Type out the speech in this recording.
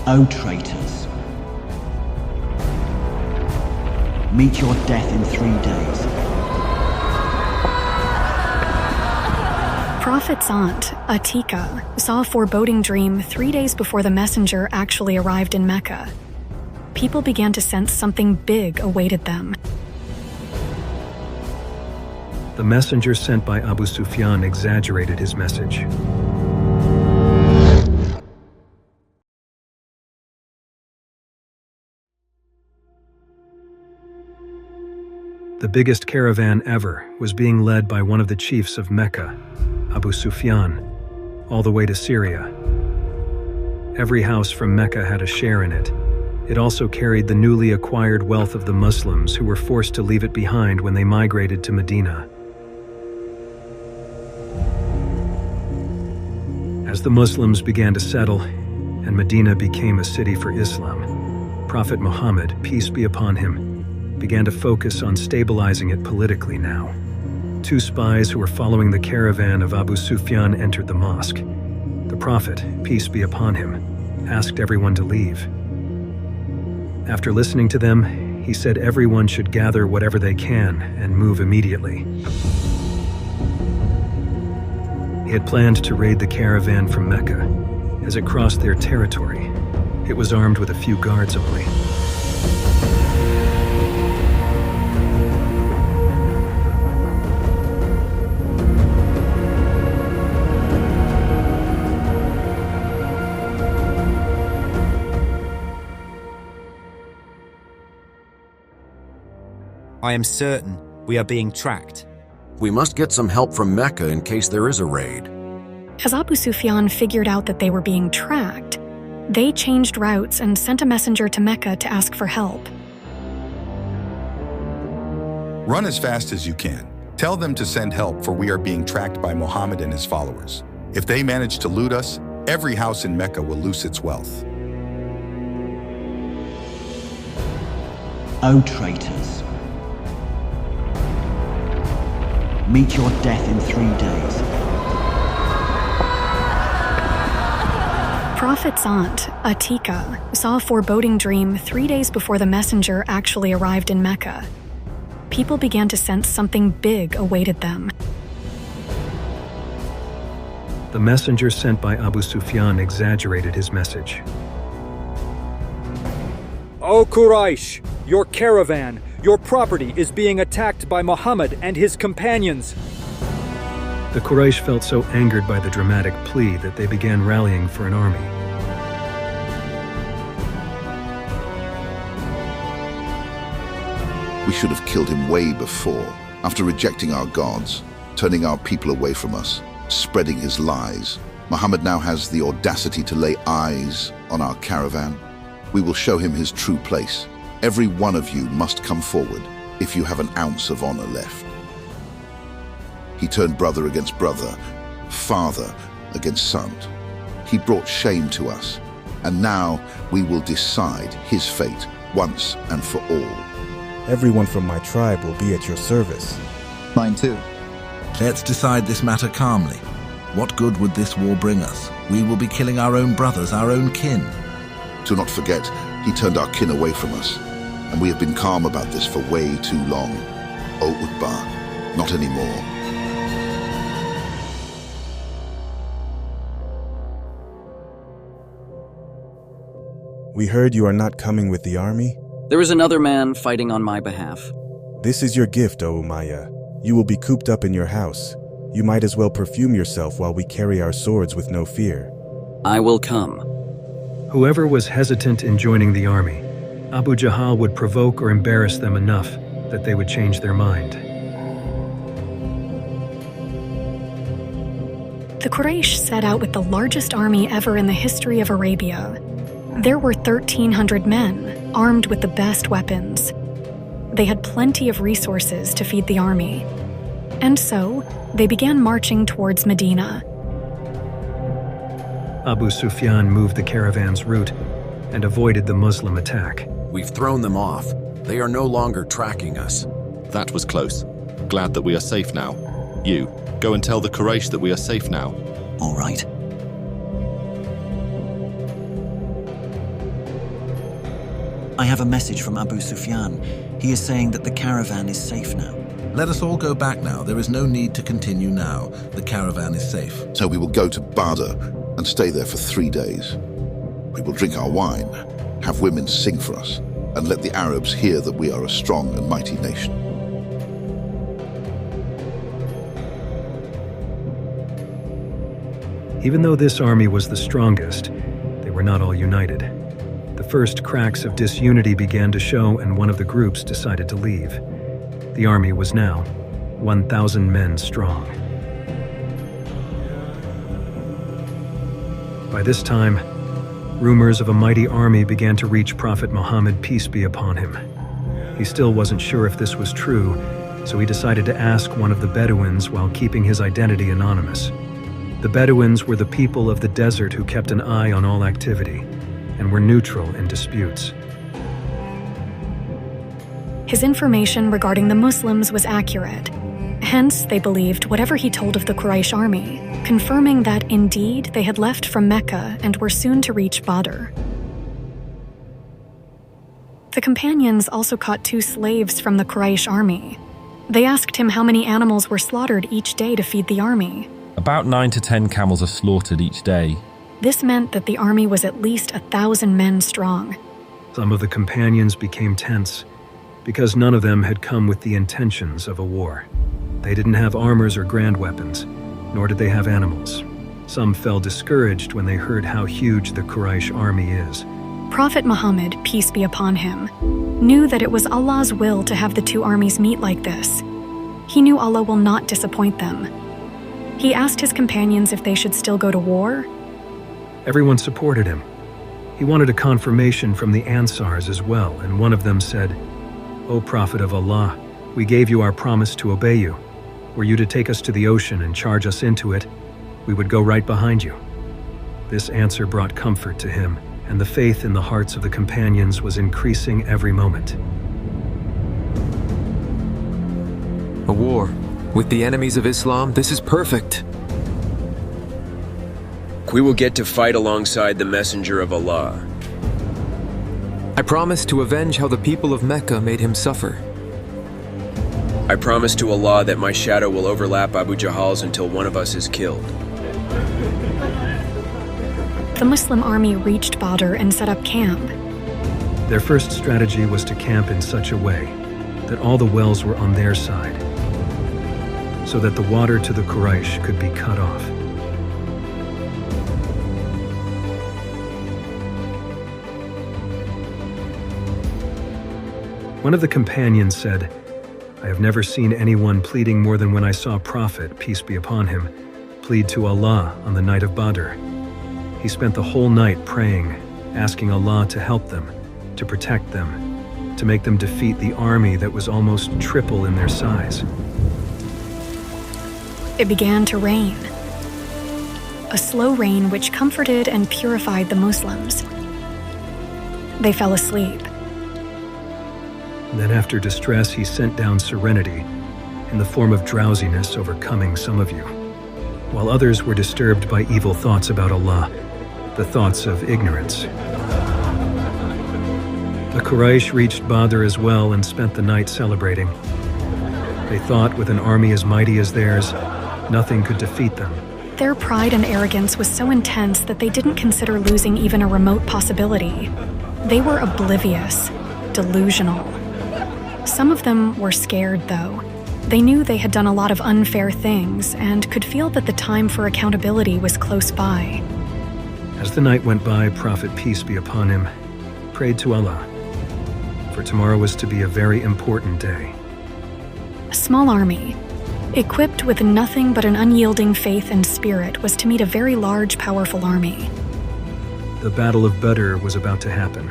O traitors, meet your death in 3 days. Prophet's aunt, Atika, saw a foreboding dream 3 days before the messenger actually arrived in Mecca. People began to sense something big awaited them. The messenger sent by Abu Sufyan exaggerated his message. The biggest caravan ever was being led by one of the chiefs of Mecca, Abu Sufyan, all the way to Syria. Every house from Mecca had a share in it. It also carried the newly acquired wealth of the Muslims who were forced to leave it behind when they migrated to Medina. As the Muslims began to settle, and Medina became a city for Islam, Prophet Muhammad, peace be upon him, began to focus on stabilizing it politically now. 2 spies who were following the caravan of Abu Sufyan entered the mosque. The Prophet, peace be upon him, asked everyone to leave. After listening to them, he said everyone should gather whatever they can and move immediately. He had planned to raid the caravan from Mecca. As it crossed their territory, it was armed with a few guards only. I am certain we are being tracked. We must get some help from Mecca in case there is a raid. As Abu Sufyan figured out that they were being tracked, they changed routes and sent a messenger to Mecca to ask for help. Run as fast as you can. Tell them to send help, for we are being tracked by Muhammad and his followers. If they manage to loot us, every house in Mecca will lose its wealth. O traitors, meet your death in 3 days. Prophet's aunt, Atika, saw a foreboding dream 3 days before the messenger actually arrived in Mecca. People began to sense something big awaited them. The messenger sent by Abu Sufyan exaggerated his message. O Quraysh, your caravan, your property is being attacked by Muhammad and his companions. The Quraysh felt so angered by the dramatic plea that they began rallying for an army. We should have killed him way before, after rejecting our gods, turning our people away from us, spreading his lies. Muhammad now has the audacity to lay eyes on our caravan. We will show him his true place. Every one of you must come forward if you have an ounce of honor left. He turned brother against brother, father against son. He brought shame to us, and now we will decide his fate once and for all. Everyone from my tribe will be at your service. Mine too. Let's decide this matter calmly. What good would this war bring us? We will be killing our own brothers, our own kin. Do not forget, he turned our kin away from us, and we have been calm about this for way too long. O Utbah, not anymore. We heard you are not coming with the army? There is another man fighting on my behalf. This is your gift, O Umayyah. You will be cooped up in your house. You might as well perfume yourself while we carry our swords with no fear. I will come. Whoever was hesitant in joining the army, Abu Jahl would provoke or embarrass them enough that they would change their mind. The Quraysh set out with the largest army ever in the history of Arabia. There were 1,300 men, armed with the best weapons. They had plenty of resources to feed the army. And so, they began marching towards Medina. Abu Sufyan moved the caravan's route and avoided the Muslim attack. We've thrown them off. They are no longer tracking us. That was close. Glad that we are safe now. You, go and tell the Quraysh that we are safe now. All right. I have a message from Abu Sufyan. He is saying that the caravan is safe now. Let us all go back now. There is no need to continue now. The caravan is safe. So we will go to Badr and stay there for 3 days. We will drink our wine, have women sing for us, and let the Arabs hear that we are a strong and mighty nation. Even though this army was the strongest, they were not all united. The first cracks of disunity began to show, and one of the groups decided to leave. The army was now 1,000 men strong. By this time, rumors of a mighty army began to reach Prophet Muhammad, peace be upon him. He still wasn't sure if this was true, so he decided to ask one of the Bedouins while keeping his identity anonymous. The Bedouins were the people of the desert who kept an eye on all activity and were neutral in disputes. His information regarding the Muslims was accurate. Hence, they believed whatever he told of the Quraysh army, confirming that indeed they had left from Mecca and were soon to reach Badr. The companions also caught 2 slaves from the Quraysh army. They asked him how many animals were slaughtered each day to feed the army. About 9 to 10 camels are slaughtered each day. This meant that the army was at least 1,000 men strong. Some of the companions became tense, because none of them had come with the intentions of a war. They didn't have armors or grand weapons, nor did they have animals. Some fell discouraged when they heard how huge the Quraysh army is. Prophet Muhammad, peace be upon him, knew that it was Allah's will to have the 2 armies meet like this. He knew Allah will not disappoint them. He asked his companions if they should still go to war. Everyone supported him. He wanted a confirmation from the Ansars as well, and one of them said, "O Prophet of Allah, we gave you our promise to obey you. Were you to take us to the ocean and charge us into it, we would go right behind you." This answer brought comfort to him, and the faith in the hearts of the companions was increasing every moment. A war with the enemies of Islam, this is perfect. We will get to fight alongside the Messenger of Allah. I promise to avenge how the people of Mecca made him suffer. I promise to Allah that my shadow will overlap Abu Jahal's until one of us is killed. The Muslim army reached Badr and set up camp. Their first strategy was to camp in such a way that all the wells were on their side, so that the water to the Quraysh could be cut off. One of the companions said, "I have never seen anyone pleading more than when I saw Prophet, peace be upon him, plead to Allah on the night of Badr. He spent the whole night praying, asking Allah to help them, to protect them, to make them defeat the army that was almost triple in their size." It began to rain. A slow rain which comforted and purified the Muslims. They fell asleep. Then after distress, he sent down serenity in the form of drowsiness overcoming some of you, while others were disturbed by evil thoughts about Allah, the thoughts of ignorance. The Quraysh reached Badr as well and spent the night celebrating. They thought with an army as mighty as theirs, nothing could defeat them. Their pride and arrogance was so intense that they didn't consider losing even a remote possibility. They were oblivious, delusional. Some of them were scared, though. They knew they had done a lot of unfair things and could feel that the time for accountability was close by. As the night went by, Prophet, peace be upon him, prayed to Allah, for tomorrow was to be a very important day. A small army, equipped with nothing but an unyielding faith and spirit, was to meet a very large, powerful army. The Battle of Badr was about to happen.